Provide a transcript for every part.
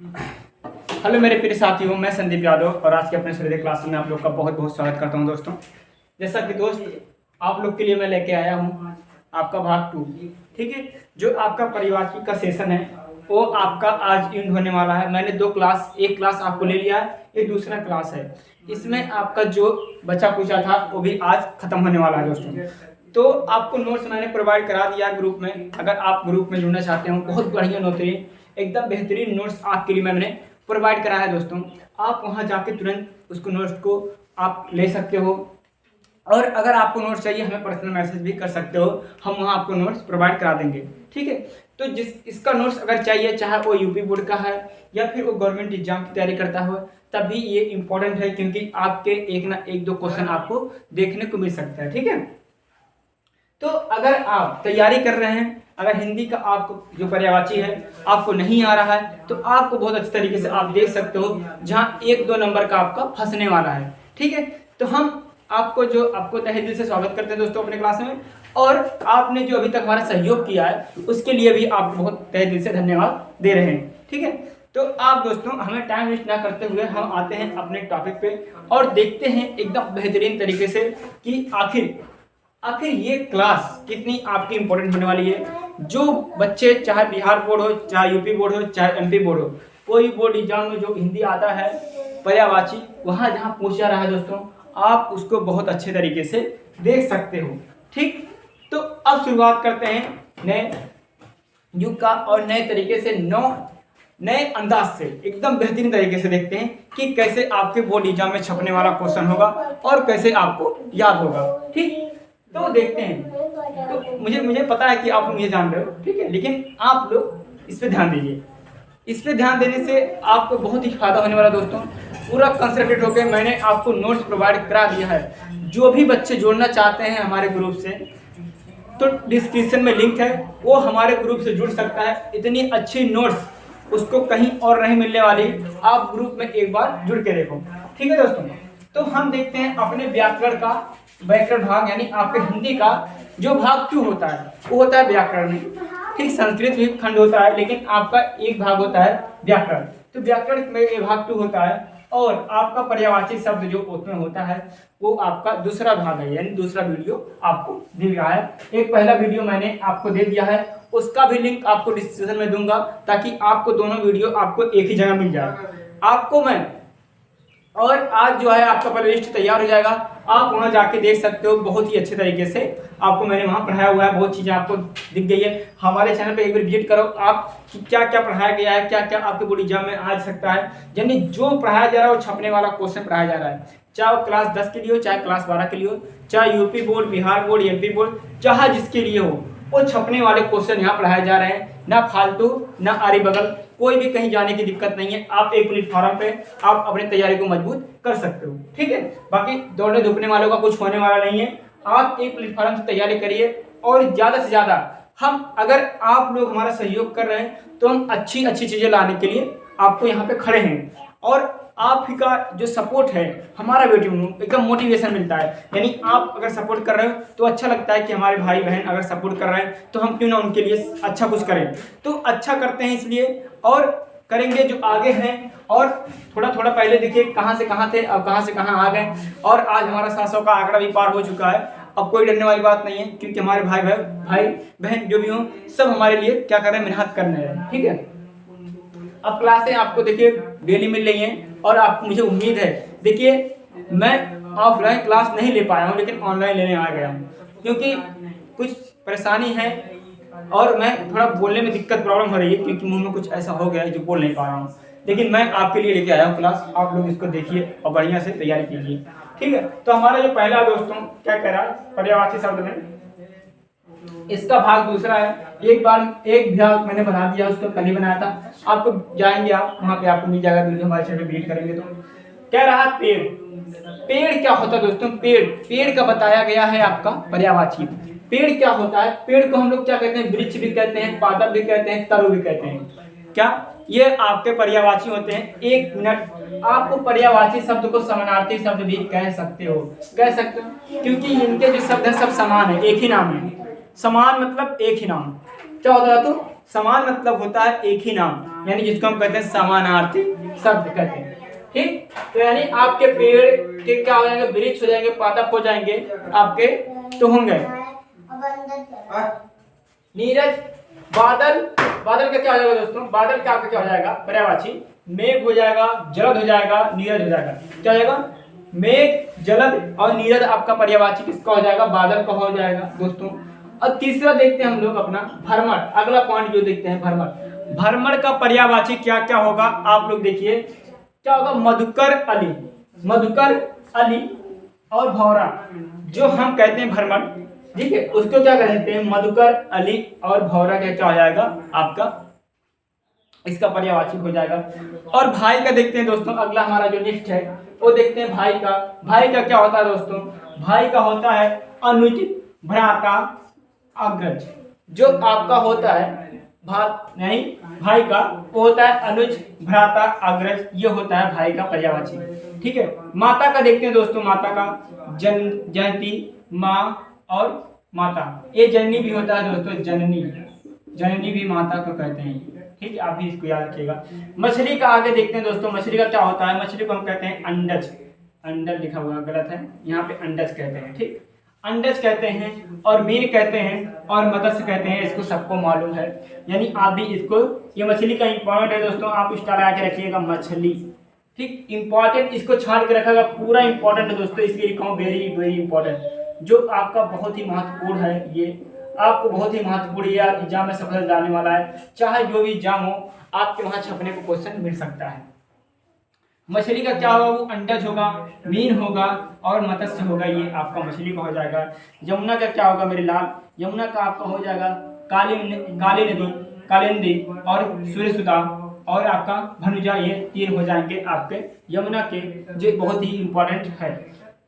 Hello मेरे प्रिय साथियों, मैं संदीप यादव और आज के अपने सूर्योदय क्लास में आप लोग का बहुत बहुत स्वागत करता हूं दोस्तों। जैसा कि दोस्त आप लोग के लिए मैं लेके आया हूं आपका भाग 2। ठीक है, जो आपका परिवार का सेशन है वो आपका आज एंड होने वाला है। मैंने एक क्लास आपको ले लिया है, ये दूसरा क्लास है। इसमें आपका जो बचा कुचा था वो भी आज खत्म होने वाला है दोस्तों। तो आपको नोट्स मैंने प्रोवाइड करा दिया ग्रुप में। अगर आप ग्रुप में जुड़ना चाहते हो, बहुत बढ़िया नोट है, एकदम बेहतरीन नोट्स आपके लिए मैंने प्रोवाइड करा है दोस्तों। आप वहां जाके तुरंत उसको नोट्स को आप ले सकते हो, और अगर आपको नोट्स चाहिए हमें पर्सनल मैसेज भी कर सकते हो, हम वहां आपको नोट्स प्रोवाइड करा देंगे। ठीक है, तो इसका नोट्स अगर चाहिए, चाहे वो यूपी बोर्ड का है या फिर वो गवर्नमेंट एग्जाम की तैयारी करता हो, तभी ये इंपॉर्टेंट है, क्योंकि आपके एक ना एक दो क्वेश्चन आपको देखने को मिल सकता है। ठीक है, तो अगर आप तैयारी कर रहे हैं, अगर हिंदी का आपको जो पर्यायवाची है आपको नहीं आ रहा है, तो आपको बहुत अच्छे तरीके से आप देख सकते हो जहां 1-2 नंबर का आपका फंसने वाला है। ठीक है, तो हम आपको तहे दिल से स्वागत करते हैं दोस्तों अपने क्लास में, और आपने जो अभी तक हमारा सहयोग किया है उसके लिए भी आपको बहुत तहे दिल से धन्यवाद दे रहे हैं। ठीक है, तो आप दोस्तों हमें टाइम वेस्ट ना करते हुए हम आते हैं अपने टॉपिक पे और देखते हैं एकदम बेहतरीन तरीके से कि आखिर ये क्लास कितनी आपकी इंपॉर्टेंट होने वाली है। जो बच्चे, चाहे बिहार बोर्ड हो, चाहे यूपी बोर्ड हो, चाहे एमपी बोर्ड हो, कोई बोर्ड एग्जाम में जो हिंदी आता है पर्यायवाची, वहां जहां पूछा रहा है दोस्तों, आप उसको बहुत अच्छे तरीके से देख सकते हो। ठीक, तो अब शुरुआत करते हैं नए युग का और नए तरीके से नए अंदाज से एकदम बेहतरीन तरीके से देखते हैं कि कैसे आपके बोर्ड एग्जाम में छपने वाला क्वेश्चन होगा और कैसे आपको याद होगा। ठीक, तो देखते हैं। तो मुझे पता है कि आप लोग ये जान रहे हो, ठीक है, लेकिन आप लोग इस पे ध्यान दीजिए। इस पे ध्यान देने से आपको बहुत ही फायदा होने वाला दोस्तों। पूरा कंसंट्रेट होकर मैंने आपको नोट्स प्रोवाइड करा दिया है। जो भी बच्चे जोड़ना चाहते हैं हमारे ग्रुप से, तो डिस्क्रिप्शन में लिंक है, वो हमारे ग्रुप से जुड़ सकता है। इतनी अच्छी नोट्स उसको कहीं और नहीं मिलने वाली, आप ग्रुप में एक बार जुड़ के देखो। ठीक है दोस्तों, तो हम देखते हैं अपने व्याकरण भाग, यानी आपके हिंदी का जो भाग 2 होता है वो होता है व्याकरण में। ठीक, संस्कृत भी खंड होता है, लेकिन आपका एक भाग होता है व्याकरण। तो व्याकरण में ये भाग 2 होता है, और आपका पर्यायवाची शब्द जो उसमें होता है वो आपका दूसरा भाग है, यानी दूसरा वीडियो आपको दिया है। एक पहला वीडियो मैंने आपको दे दिया है, उसका भी लिंक आपको डिस्क्रिप्शन में दूंगा, ताकि आपको दोनों वीडियो आपको एक ही जगह मिल जाए। आपको मैं और आज जो है आपका प्लेलिस्ट तैयार हो जाएगा, आप वहां जाके देख सकते हो। बहुत ही अच्छे तरीके से आपको मैंने वहां पढ़ाया हुआ है, बहुत चीजें आपको दिख गई है। हमारे चैनल पे एक बार विजिट करो आप कि क्या क्या पढ़ाया गया है, क्या क्या आपके बोर्ड एग्जाम में आ सकता है। यानी जो पढ़ाया जा रहा है वो छपने वाला क्वेश्चन पढ़ाया जा रहा है, चाहे वो क्लास 10 के लिए हो, चाहे क्लास 12 के लिए हो, चाहे UP board, Bihar board, MP board, चाहे जिसके लिए हो, वो छपने वाले क्वेश्चन यहाँ पढ़ाए जा रहे हैं। ना फालतू, ना आरी बगल, कोई भी कहीं जाने की दिक्कत नहीं है। आप एक प्लेटफॉर्म पे आप अपनी तैयारी को मजबूत कर सकते हो। ठीक है, बाकी दौड़ने धूपने वालों का कुछ होने वाला नहीं है। आप एक प्लेटफॉर्म से तैयारी करिए, और ज्यादा से ज्यादा अगर आप लोग हमारा सहयोग कर रहे हैं तो हम अच्छी अच्छी चीजें लाने के लिए आपको यहाँ पे खड़े हैं। और आप ही का जो सपोर्ट है हमारा एकदम मोटिवेशन मिलता है। यानी आप अगर सपोर्ट कर रहे हो तो अच्छा लगता है कि हमारे भाई बहन अगर सपोर्ट कर रहे हैं तो हम क्यों ना उनके लिए अच्छा कुछ करें। तो अच्छा करते हैं इसलिए, और करेंगे जो आगे हैं। और थोड़ा थोड़ा पहले देखिए कहाँ से कहाँ थे, अब कहाँ से कहाँ आ गए, और आज हमारा 700 का आंकड़ा भी पार हो चुका है। अब कोई डरने वाली बात नहीं है, क्योंकि हमारे भाई बहन जो भी हों सब हमारे लिए क्या कर रहे हैं, मेहनत करने हैं। ठीक है, अब क्लासें आपको देखिए डेली मिल रही हैं, और आपको मुझे उम्मीद है, देखिए मैं ऑफलाइन क्लास नहीं ले पाया हूँ, लेकिन ऑनलाइन लेने आ गया हूँ, क्योंकि कुछ परेशानी है और मैं थोड़ा बोलने में दिक्कत प्रॉब्लम हो रही है, क्योंकि मुंह में कुछ ऐसा हो गया है जो बोल नहीं पा रहा हूँ। लेकिन मैं आपके लिए लेके आया हूँ क्लास, आप लोग इसको देखिए और बढ़िया से तैयारी कीजिए। ठीक है, तो हमारा जो पहला दोस्तों क्या कह रहा है पर्यायवाची शब्द में, इसका भाग दूसरा है। एक भाग मैंने बना दिया, उसको कल ही बनाया था। आपको जाएंगे आप वहां पे आपको मिल जाएगा वीडियो, हमारे चैनल पे विजिट करेंगे तो। कह रहा पेड़ क्या होता है दोस्तों, पेड़ का बताया गया है आपका पर्यायवाची। पेड़ क्या होता है, पेड़ को हम लोग क्या कहते हैं, वृक्ष भी कहते हैं, पादप भी कहते हैं, तरु भी कहते हैं। क्या ये आपके पर्यायवाची होते हैं। 1 मिनट, आपको पर्यायवाची शब्द को समानार्थी शब्द भी कह सकते हो, क्योंकि इनके जो शब्द है सब समान है, एक ही नाम है। समान मतलब एक ही नाम। क्या होता है तो समान मतलब होता है एक ही नाम, यानी जिसको हम कहते हैं समानार्थी शब्द कहते हैं। ठीक, तो यानी आपके पेड़ के क्या हो जाएंगे, वृक्ष हो जाएंगे, पादप हो जाएंगे आपके, तो होंगे नीरज। बादल, बादल का क्या हो जाएगा दोस्तों, बादल का आपका क्या हो जाएगा, पर्यायवाची। मेघ हो जाएगा, जलद हो जाएगा, नीरज हो जाएगा। क्या हो जाएगा, मेघ, जलद और नीरज आपका पर्यायवाची किसका हो जाएगा, बादल का हो जाएगा दोस्तों। और तीसरा देखते हैं हम लोग अपना भ्रमर। अगला पॉइंट जो देखते हैं भ्रमर। भ्रमर का पर्यायवाची क्या क्या होगा, आप लोग देखिए क्या होगा, मधुकर अली, मधुकर अली और भौरा, जो हम कहते हैं भ्रमर, ठीक है, उसको क्या कहते हैं, मधुकर अली और भौरा का क्या हो जाएगा आपका, इसका पर्यायवाची हो जाएगा। और भाई का देखते हैं दोस्तों, अगला हमारा जो नेक्स्ट है वो देखते हैं भाई का। भाई का क्या होता है दोस्तों, भाई का होता है अनुज, भ्राता, अग्रज। जो आपका होता है नहीं, भाई का वो होता है अनुज, भ्राता, अग्रज, ये होता है भाई का पर्यायवाची। ठीक है, माता का देखते हैं दोस्तों, माता का जयंती, माँ और माता, ये जननी भी होता है दोस्तों, जननी, जननी भी माता को कहते हैं। ठीक है, आप भी इसको याद रखिएगा। मछली का आगे देखते हैं दोस्तों, मछली का क्या होता है, मछली को हम कहते हैं अंडज, अंडज लिखा हुआ गलत है, यहाँ पे अंडज कहते हैं। ठीक, अंडज कहते हैं और मीन कहते हैं और मत्स्य कहते हैं, इसको सबको मालूम है। यानी आप भी इसको, ये मछली का इंपॉर्टेंट है दोस्तों, आप स्टार लगा के रखिएगा मछली। ठीक, इंपॉर्टेंट, इसको छाड़ के रखेगा, पूरा इंपॉर्टेंट है दोस्तों, इसलिए लिखा हूँ वेरी वेरी इंपॉर्टेंट, जो आपका बहुत ही महत्वपूर्ण है। ये आपको बहुत ही महत्वपूर्ण या एग्जाम में सफल जाने वाला है, चाहे जो भी एग्जाम हो आपके वहां छपने को क्वेश्चन मिल सकता है। मछली का क्या होगा, वो अंडज होगा, मीन होगा और मत्स्य होगा, ये आपका मछली का हो जाएगा। यमुना का क्या होगा मेरे लाल, यमुना का आपका हो जाएगा काली नदी, कालिंदी और सूर्यसुता और आपका भनुजा, ये तीन हो जाएंगे आपके यमुना के, जो बहुत ही इंपॉर्टेंट है।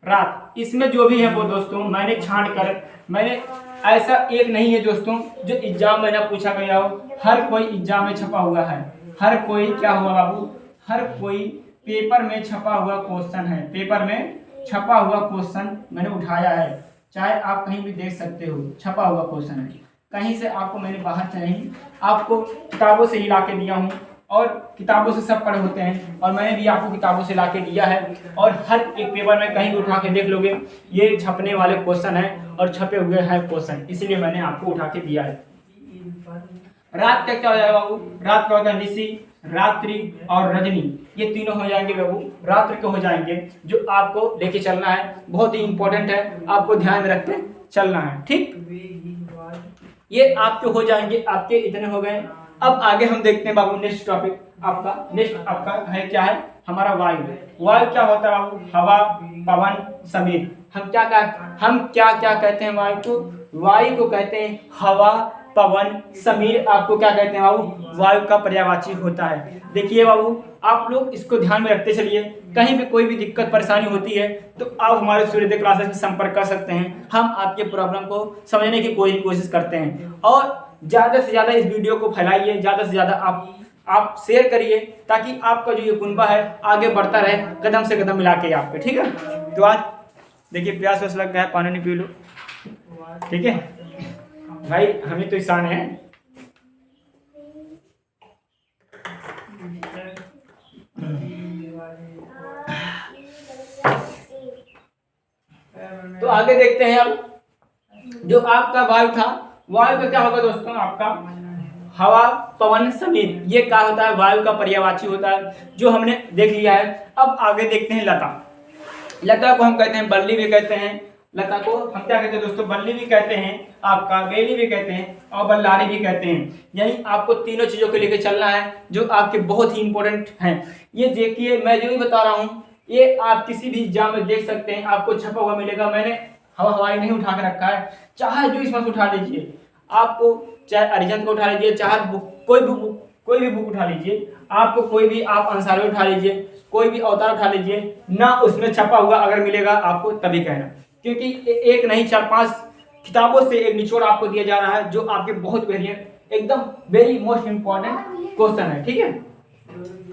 रात, इसमें जो भी है वो दोस्तों मैंने छांट कर, मैंने ऐसा एक नहीं है दोस्तों जो एग्जाम में ना पूछा गया हो, हर कोई एग्जाम में छपा हुआ है, हर कोई क्या हुआ बाबू, हर कोई पेपर में छपा हुआ क्वेश्चन है, पेपर में छपा हुआ क्वेश्चन मैंने उठाया है, चाहे आप कहीं भी देख सकते हो, छपा हुआ क्वेश्चन है, कहीं से आपको मैंने बाहर से नहीं, आपको किताबों से ही ला के दिया हूँ, और किताबों से सब पढ़े होते हैं, और मैंने भी आपको किताबों से ला के दिया है, और हर एक पेपर में कहीं भी उठा के देख लोगे ये छपने वाले क्वेश्चन है और छपे हुए हैं क्वेश्चन, इसलिए मैंने आपको उठा के दिया है। रात का क्या हो जाएगा बाबू, रात का होगा निशी, रात्रि और रजनी, ये तीनों हो जाएंगे बाबू, रात्रि के हो जाएंगे, जो आपको लेके चलना है, बहुत ही इंपॉर्टेंट है, आपको ध्यान में रख के चलना है। ठीक, ये आपके हो जाएंगे, आपके इतने हो गए। अब आगे हम देखते हैं बाबू नेक्स्ट टॉपिक आपका, नेक्स्ट आपका है क्या है हमारा वायु। वायु क्या होता है बाबू, हवा, पवन, समीर। हम क्या क्या कहते हैं वायु को, वायु को कहते हैं हवा, पवन, समीर, आपको क्या कहते हैं बाबू, वायु का पर्यायवाची होता है। देखिए बाबू, आप लोग इसको ध्यान में रखते चलिए, कहीं भी कोई भी दिक्कत परेशानी होती है तो आप हमारे सूर्योदय क्लासेस में संपर्क कर सकते हैं, हम आपके प्रॉब्लम को समझने की कोशिश करते हैं। और ज़्यादा से ज़्यादा इस वीडियो को फैलाइए, ज़्यादा से ज़्यादा आप शेयर करिए, ताकि आपका जो ये कुनबा है आगे बढ़ता रहे, कदम से कदम मिला के आपके। ठीक है, तो आज देखिए प्यास व्यास लग गया है, पानी नहीं पी लो, ठीक है भाई, हमें तो इंसान है। तो आगे देखते हैं, अब जो आपका वायु था, वायु का क्या होगा दोस्तों, आपका हवा, पवन, समीर, ये क्या होता है, वायु का पर्यायवाची होता है, जो हमने देख लिया है। अब आगे देखते हैं लता। लता को हम कहते हैं बल्ली भी कहते हैं, लता को हम क्या कहते हैं दोस्तों, बल्ली भी कहते हैं, आपका बेली भी कहते हैं और बल्लारी भी कहते हैं। यानी आपको तीनों चीजों को लेकर चलना है, जो आपके बहुत ही इंपॉर्टेंट हैं। ये देखिए, मैं जो भी बता रहा हूँ ये आप किसी भी एग्जाम में देख सकते हैं, आपको छपा हुआ मिलेगा। मैंने हवाई नहीं उठा के रखा है, चाहे जो इसमें से उठा लीजिए, आपको चाहे अरिहंत को उठा लीजिए, चाहे कोई भी बुक उठा लीजिए, आपको कोई भी, आप अंसारी उठा लीजिए, कोई भी अवतार उठा लीजिए ना, उसमें छपा हुआ अगर मिलेगा आपको तभी कहना, क्योंकि एक नहीं 4-5 किताबों से एक निचोड़ आपको दिया जा रहा है, जो आपके बहुत एकदम वेरी मोस्ट इंपॉर्टेंट क्वेश्चन है। ठीक है,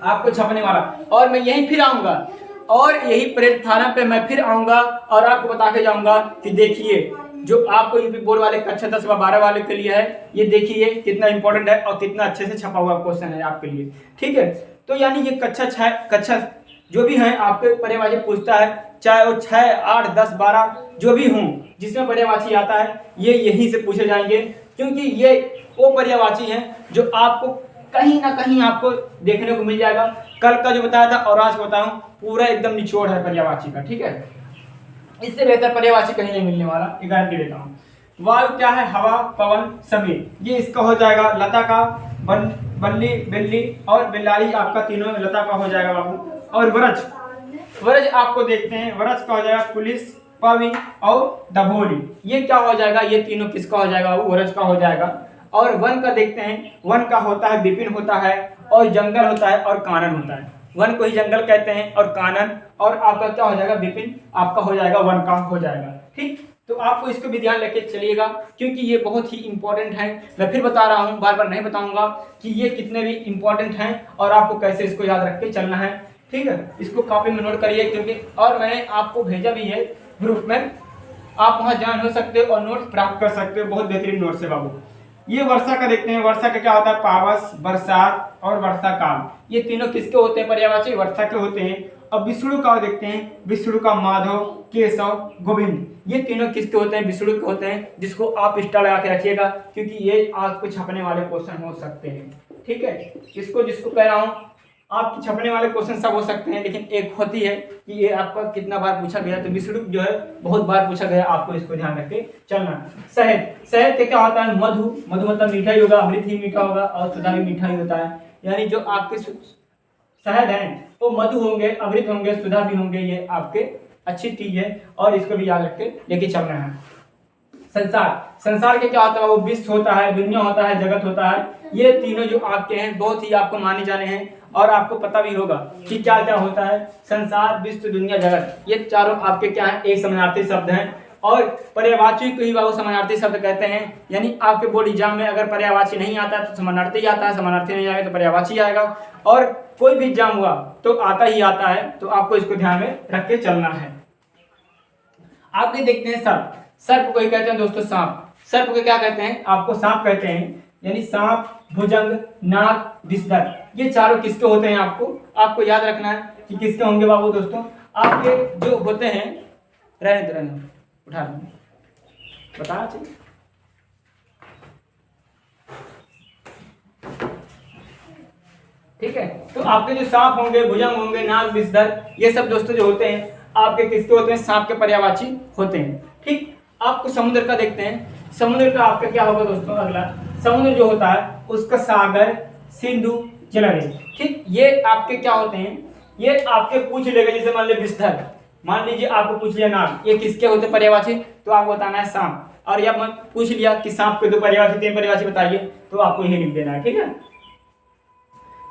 आपको छपने वाला, और मैं यहीं फिर आऊंगा और यही प्लेटफार्म पे मैं फिर आऊंगा और आपको बता के जाऊंगा कि देखिए जो आपको यूपी बोर्ड वाले कक्षा 10 व 12 वाले के लिए है, ये देखिए कितना इंपॉर्टेंट है और कितना अच्छे से छपा हुआ क्वेश्चन है आपके लिए। ठीक है, तो यानी ये कक्षा जो भी है आपके पर्यायवाची पूछता है, चाहे वो 6, 8, 10, 12 जो भी हों, जिसमें पर्यायवाची आता है ये यहीं से पूछे जाएंगे, क्योंकि ये वो पर्यायवाची हैं जो आपको कहीं ना कहीं आपको देखने को मिल जाएगा। कल का जो बताया था और आज बताऊं पूरा एकदम निचोड़ है पर्यायवाची का। ठीक है, इससे बेहतर पर्यायवाची कहीं नहीं मिलने वाला, ये गारंटी देता हूँ। वायु क्या है? हवा, पवन, सभी। ये इसका हो जाएगा लता का, बल्ली, बिल्ली और बिल्लारी आपका तीनों लता का हो जाएगा बाबू। और वरज आपको देखते हैं, वरज का हो जाएगा पुलिस, पवी और डभोली। ये क्या हो जाएगा? ये तीनों किसका हो जाएगा बाबू? वरज का हो जाएगा। और वन का देखते हैं, वन का होता है विपिन होता है और जंगल होता है और कानन होता है। वन को ही जंगल कहते हैं और कानन, और आपका क्या हो जाएगा? विपिन आपका हो जाएगा, वन का हो जाएगा। ठीक, तो आपको इसको भी ध्यान रखे चलिएगा, क्योंकि ये बहुत ही इंपॉर्टेंट है। मैं फिर बता रहा हूँ, बार बार नहीं बताऊंगा कि ये कितने भी इंपॉर्टेंट हैं और आपको कैसे इसको याद रख के चलना है। ठीक है, इसको कॉपी में नोट करिए, क्योंकि और मैंने आपको भेजा भी है ग्रुप में, आप वहाँ ज्वाइन हो सकते हो और नोट्स प्राप्त कर सकते हो। बहुत बेहतरीन नोट्स है बाबू। ये वर्षा का देखते हैं, वर्षा का क्या होता है? पावस, बरसात और वर्षा काल। ये तीनों किसके होते हैं? पर्यायवाची वर्षा के होते हैं। अब विष्णु का देखते हैं, विष्णु का माधव, केशव, गोविंद। ये तीनों किसके होते हैं? विष्णु के होते हैं, जिसको आप स्टार लगा के रखिएगा, क्योंकि ये आपको छपने वाले क्वेश्चन हो सकते हैं। ठीक है, जिसको कह रहा हूँ, आपके छपने वाले क्वेश्चन सब हो सकते हैं, लेकिन एक होती है कि ये आपका कितना बार पूछा गया, तो विष्णु जो है बहुत बार पूछा गया, आपको इसको ध्यान रख के चलना। शहद के क्या होता है? मधु मतलब मीठा ही होगा, अमृत ही मीठा होगा और सुधा भी मीठा ही होता है। यानी जो आपके शहद हैं वो मधु होंगे, अमृत होंगे, सुधा भी होंगे। ये आपके अच्छी चीज है और इसको भी याद रख के लेके चलना है। संसार के क्या होता है? वो विश्व होता है, दुनिया होता है, जगत होता है। ये तीनों जो आपके हैं बहुत ही आपको माने जाने हैं और आपको पता भी होगा कि क्या क्या होता है। संसार, विश्व, दुनिया, जगत, ये चारों आपके क्या है? एक समानार्थी शब्द हैं और पर्यायवाची को ही बाबू समानार्थी शब्द कहते हैं। यानी आपके बोर्ड एग्जाम में अगर पर्यायवाची नहीं आता है तो समानार्थी आता है, समानार्थी नहीं आएगा तो पर्यायवाची आएगा, और कोई भी एग्जाम हुआ तो आता ही आता है। तो आपको इसको ध्यान में रख के चलना है। आगे देखते हैं सर्प। सर्प को ही कहते हैं दोस्तों सांप। सर्प को क्या कहते हैं? आपको सांप कहते हैं। यानी सांप, भुजंग, नाग, विषधर, ये चारों किसके होते हैं? आपको याद रखना है कि किसके होंगे बाबू दोस्तों। आपके जो होते हैं, रहने उठा बताना चाहिए। ठीक है, तो आपके जो सांप होंगे, भुजंग होंगे, नाग, विषधर, ये सब दोस्तों जो होते हैं आपके किसके होते हैं? सांप के पर्यायवाची होते हैं। ठीक, आपको समुद्र का देखते हैं। समुद्र का आपका क्या होगा दोस्तों? अगला समुद्र जो होता है उसका सागर, सिंधु, जलधि। ठीक, ये आपके क्या होते हैं? ये आपके पूछ लेगा, जैसे मान लीजिए विषधर, मान लीजिए आपको पूछ लिया नाग, ये किसके होते हैं पर्यायवाची? तो आपको बताना है सांप। और या पूछ लिया कि सांप के 2 पर्यायवाची 3 पर्यायवाची बताइए, तो आपको यही लिख देना है। ठीक है,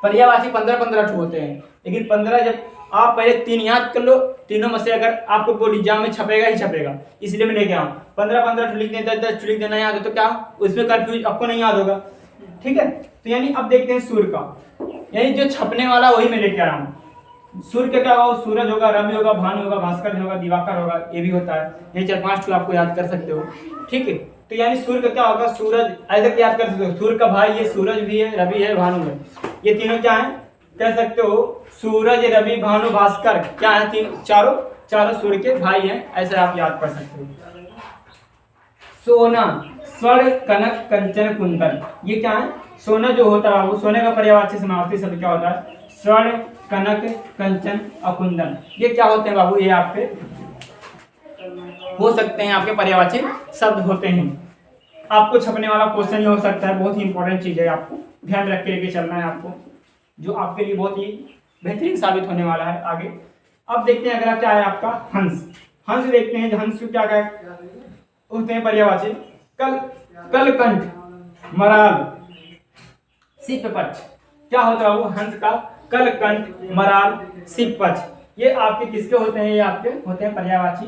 पर्यायवाची 15-15 होते हैं, लेकिन 15 जब आप पहले 3 याद कर लो, तीनों में से अगर आपको बोर्ड एग्जाम में छपेगा ही छपेगा, इसलिए मैं लेके आऊँ। 15-15 लिख देना, 10 लिख देना याद हो तो क्या उसमें कंफ्यूज आपको नहीं याद होगा। ठीक है, तो यानी अब देखते हैं सूर्य का, यानी जो छपने वाला वही मैं लेके आ रहा हूँ। सूर्य का क्या होगा? सूरज होगा, रवि होगा, भानु होगा, भास्कर होगा, दिवाकर होगा, ये भी होता है। ये 4-5 ठो आपको याद कर सकते हो। ठीक है, तो यानी सूर्य का क्या होगा? सूरज, ऐसे याद कर सकते हो। सूर्य का भाई ये सूरज भी है, रवि है, भानु है, ये तीनों क्या है कह सकते हो? सूरज, रवि, भानु, भास्कर क्या है? चारों सूर्य के भाई हैं, ऐसे आप याद कर सकते हो। सोना, स्वर्ण, कनक, कंचन, कुंदन, ये क्या है? सोना जो होता है वो सोने का पर्यायवाची समानार्थी शब्द क्या होता है? स्वर्ण, कनक, कंचन और कुंदन, ये क्या होते हैं बाबू? ये आपके हो सकते हैं, आपके पर्यायवाची शब्द होते हैं। आपको छपने वाला क्वेश्चन ही हो सकता है, बहुत ही इंपॉर्टेंट चीज है, आपको ध्यान रख के लेके चलना है आपको, जो आपके लिए बहुत ही बेहतरीन साबित होने वाला है आगे। अब देखते हैं अगला क्या है आपका? हंस। हंस देखते हैं, हंस क्या क्या होते हैं पर्यायवाची? कलकंठ, मराल, सिपपच, क्या होता है वो? हंस का कलकंठ, मराल, सिपपच, ये आपके किसके होते हैं? ये आपके होते हैं पर्यायवाची,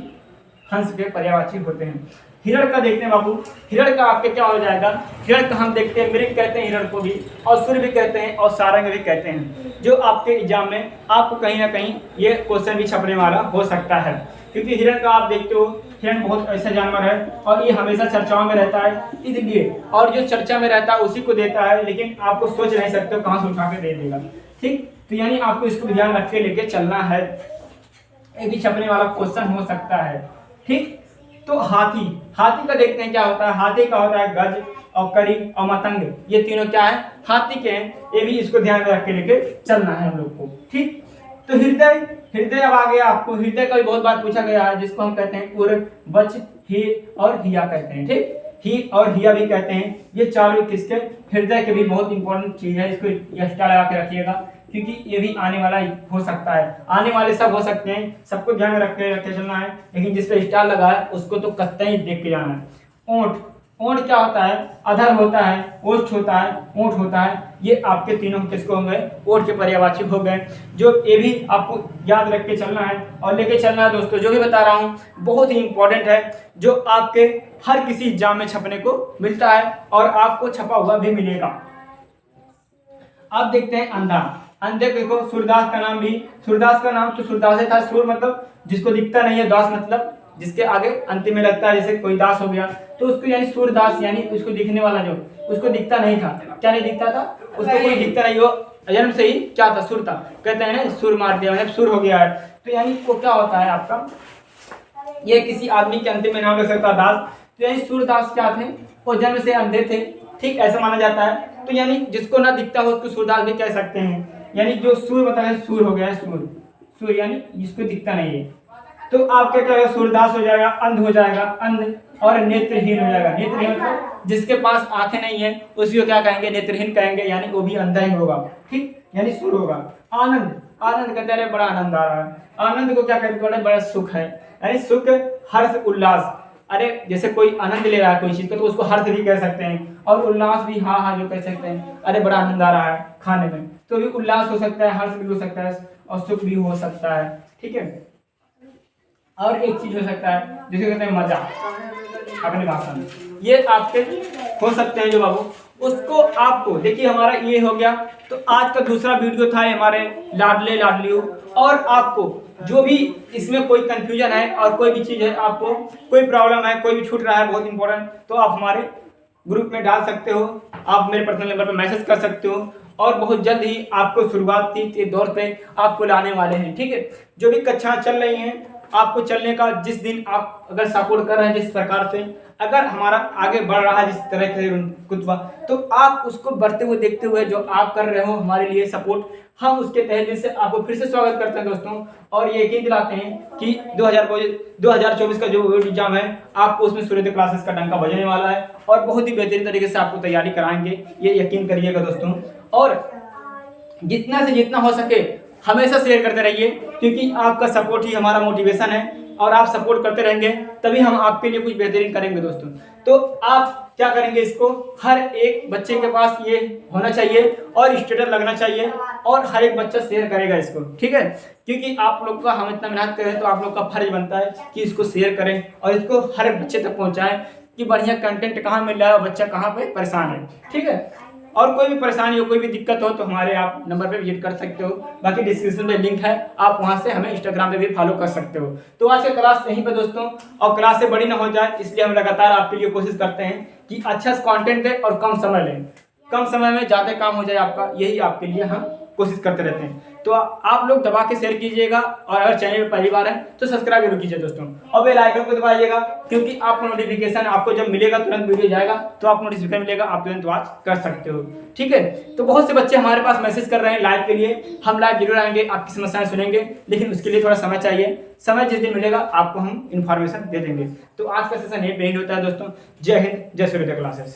हंस के पर्यायवाची होते हैं। हिरण का देखते हैं बाबू। हिरण का आपके क्या हो जाएगा? हिरण का हम देखते हैं, मृग कहते हैं हिरण को भी, और सूर्य भी कहते हैं और सारंग भी कहते हैं, जो आपके एग्जाम में आपको कहीं ना कहीं ये क्वेश्चन भी छपने वाला हो सकता है। क्योंकि हिरण का आप देखते हो, हिरण बहुत ऐसा जानवर है और ये हमेशा चर्चाओं में रहता है, इसलिए और जो चर्चा में रहता है उसी को देता है, लेकिन आपको सोच नहीं सकते हो कहाँ से उठा के दे देगा। ठीक, तो यानी आपको इसको ध्यान रख के लेके चलना है। ये भी छपने वाला क्वेश्चन हो सकता है। ठीक, तो हाथी, हाथी का देखते हैं क्या होता है। हाथी का होता है गज और करी और मतंग, ये तीनों क्या है, हाथी के हैं। ये भी इसको ध्यान में रख के लेके चलना है हम लोग को। ठीक, तो हृदय, हृदय अब आ गया आपको। हृदय का भी बहुत बार पूछा गया है, जिसको हम कहते हैं उर, बच, ही और हिया कहते हैं। ठीक, ही और हिया भी कहते हैं। ये चारों किसके, हृदय के भी बहुत इंपॉर्टेंट चीज है, इसको एक्स्ट्रा लगा के रखिएगा, क्योंकि ये भी आने वाला हो सकता है। आने वाले सब हो सकते हैं, सबको ध्यान में रख के चलना है, लेकिन जिस पे स्टार लगा है उसको तो कतई देख के जाना है। ऊंट, ऊंट क्या होता है, अधर होता है, ओष्ठ होता है, ऊंट होता है। ये आपके तीनों किसको हो गए, ऊंट के पर्यायवाची हो गए, जो ये भी आपको याद रख के चलना है और लेके चलना है। दोस्तों जो भी बता रहा हूँ बहुत ही इंपॉर्टेंट है, जो आपके हर किसी एग्जाम में छपने को मिलता है और आपको छपा हुआ भी मिलेगा। अब देखते हैं अंधा। अंधे देखो, सूरदास का नाम भी, सूरदास का नाम तो सूरदास था। सूर मतलब जिसको दिखता नहीं है, दास मतलब जिसके आगे अंतिम में लगता है, जैसे कोई दास हो गया तो उसको यानी सूरदास, यानी उसको दिखने वाला, जो उसको दिखता नहीं था। क्या नहीं दिखता था, उसको कोई दिखता नहीं, वो जन्म से ही क्या था, सुर था। कहते हैं ना सुर मार दिया, मतलब सुर हो गया है। तो यानी को क्या होता है आपका, ये किसी आदमी के अंतिम में नाम लग सकता दास। तो यानी सूरदास क्या थे, वो जन्म से अंधे थे। ठीक, ऐसा माना जाता है। तो यानी जिसको ना दिखता हो उसको सूरदास भी कह सकते हैं। यानी जो सूर मतलब है, सूर हो गया है, सूर, सूर यानी जिसको दिखता नहीं है। तो आपका क्या होगा, सूरदास हो जाएगा, अंध हो जाएगा, अंध, और नेत्रहीन हो जाएगा। नेत्रहीन मतलब जिसके पास आंखें नहीं है उसी को क्या कहेंगे, नेत्रहीन कहेंगे, यानी वो भी अंधा ही होगा। ठीक, यानी सूर होगा। आनंद, आनंद कहते हैं बड़ा आनंद आ रहा है। आनंद को क्या कहते हैं, बड़ा सुख है, यानी सुख, हर्ष, उल्लास। अरे जैसे कोई आनंद ले रहा है कोई चीज का तो उसको हर्ष भी कह सकते हैं, और उल्लास भी हाँ हाँ जो कह सकते हैं। अरे बड़ा आनंद आ रहा है खाने में, तो भी उल्लास हो सकता है, हर्ष भी हो सकता है और सुख भी हो सकता है। ठीक है, और एक चीज हो सकता है जिसे कहते हैं मजा, अपनी भाषा में। ये आपके हो सकते हैं जो बाबू, उसको आपको देखिए। हमारा ये हो गया, तो आज का दूसरा वीडियो था हमारे लाडले लाडलियों। और आपको जो भी इसमें कोई कंफ्यूजन है और कोई भी चीज़ है, आपको कोई प्रॉब्लम है, कोई भी छूट रहा है बहुत इंपॉर्टेंट, तो आप हमारे ग्रुप में डाल सकते हो, आप मेरे पर्सनल नंबर पर मैसेज कर सकते हो, और बहुत जल्द ही आपको शुरुआती के दौर पे आपको लाने वाले हैं। ठीक है, जो भी कक्षा चल रही हैं आपको चलने का, जिस दिन आप अगर सपोर्ट कर रहे हैं जिस प्रकार से, अगर हमारा आगे बढ़ रहा है जिस तरह से कुतबा, तो आप उसको बढ़ते हुए देखते हुए जो आप कर रहे हो हमारे लिए सपोर्ट, हम उसके तहत दिल से आपको फिर से स्वागत करते हैं दोस्तों। और ये यकीन दिलाते हैं कि 2024 का जो एग्जाम है आपको उसमें सूर्योदय क्लासेस का डंका बजने वाला है, और बहुत ही बेहतरीन तरीके से आपको तैयारी कराएंगे, ये यकीन करिएगा दोस्तों। और जितना से जितना हो सके हमेशा शेयर करते रहिए, क्योंकि आपका सपोर्ट ही हमारा मोटिवेशन है, और आप सपोर्ट करते रहेंगे तभी हम आपके लिए कुछ बेहतरीन करेंगे दोस्तों। तो आप क्या करेंगे, इसको हर एक बच्चे के पास ये होना चाहिए और स्टेटस लगना चाहिए, और हर एक बच्चा शेयर करेगा इसको। ठीक है, क्योंकि आप लोग का हम इतना मेहनत करें तो आप लोग का फर्ज बनता है कि इसको शेयर करें और इसको हर बच्चे तक पहुँचाएं कि बढ़िया कंटेंट कहाँ मिल रहा है और बच्चा कहाँ पे परेशान है। ठीक है, और कोई भी परेशानी हो, कोई भी दिक्कत हो तो हमारे आप नंबर पे विजिट कर सकते हो, बाकी डिस्क्रिप्शन में लिंक है, आप वहां से हमें इंस्टाग्राम पे भी फॉलो कर सकते हो। तो आज की क्लास यहीं पे दोस्तों, और क्लास से बड़ी ना हो जाए इसलिए हम लगातार आपके लिए कोशिश करते हैं कि अच्छा कंटेंट दें और कम समय लें, कम समय में ज़्यादा काम हो जाए आपका, यही आपके लिए हम कोशिश करते रहते हैं। तो आप लोग दबा के शेयर कीजिएगा, और अगर चैनल पर पहली बार है तो सब्सक्राइब जरूर कीजिए दोस्तों, और बेल आइकन को दबाइएगा, क्योंकि आपको नोटिफिकेशन आपको जब मिलेगा तुरंत वीडियो जाएगा तो आपको नोटिफिकेशन मिलेगा, आप तुरंत वॉच कर सकते हो। ठीक है, तो बहुत से बच्चे हमारे पास मैसेज कर रहे हैं लाइव के लिए, हम लाइव जरूर आएंगे, आपकी समस्याएं सुनेंगे, लेकिन उसके लिए थोड़ा समय चाहिए। समय जिस दिन मिलेगा आपको हम इन्फॉर्मेशन दे देंगे। तो आज का सेशन यहीं पे होता है दोस्तों। जय हिंद, जय सूर्योदय क्लासेस।